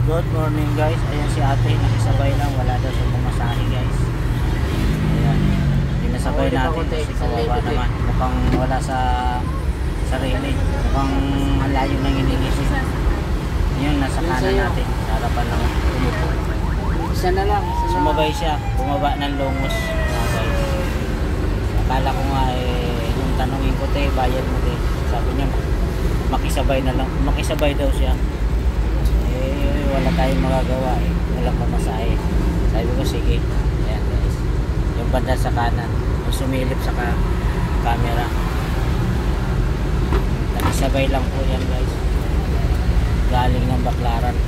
Good morning guys. Ayan si ate, nakisabay lang, wala daw sa pumasahe guys. Ayan, pinasabay natin kasi kawawa naman. Mukhang wala sa sarili, mukhang malayo nang iniisip. Yun, nasa kanan natin, sa harapan lang umupo. Isa na lang. Sumabay siya, bumaba ng lungos. Akala ko nga yung tanongin ko, te, bayad mo, te. Sabi niya, makisabay na lang, makisabay daw siya. Wala tayong magagawa walang pamasahe. Sabi ko sige. Ayan guys, yung banda sa kanan, yung sumilip sa camera, nakisabay lang po yan guys, galing ng Baclaran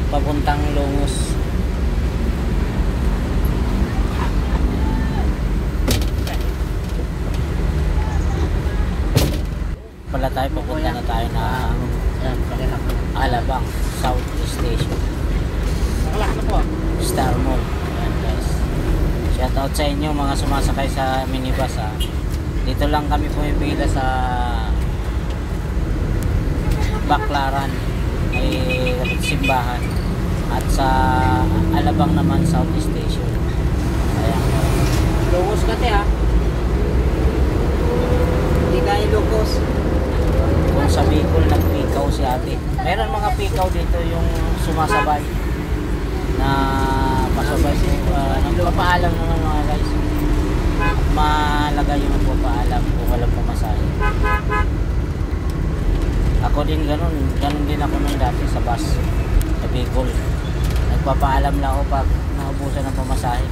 papuntang Lungos. Pala tayo, papunta na tayo na Alabang South Station, Star Mall. Ayan guys, shout out sa inyo mga sumasakay sa minibus ha. Dito lang kami pumipila sa Baclaran, ay simbahan, at sa Alabang naman South Station. Ayan, Lungos ka te ha. Hindi kaya lungos. kung sa Bicol nagpikaw si ate, meron mga pikaw dito yung sumasabay na pasabay nagpapaalam naman mga guys. Mahalaga yung nagpapaalam kung walang pamasahe. Ako din ganun din ako nung dati sa bus sa Bicol, nagpapaalam lang ako pag naubusan ng pamasahe.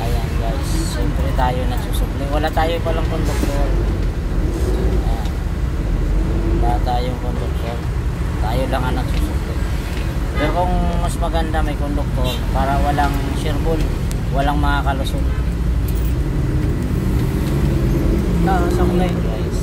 Ayan guys, siyempre tayo nagsusubli, wala tayo palang konduktor. Ayan, wala tayong konduktor, tayo lang ang nagsusubli. Pero kung mas maganda may konduktor para walang shirbol, walang makakalusot. Saklay guys,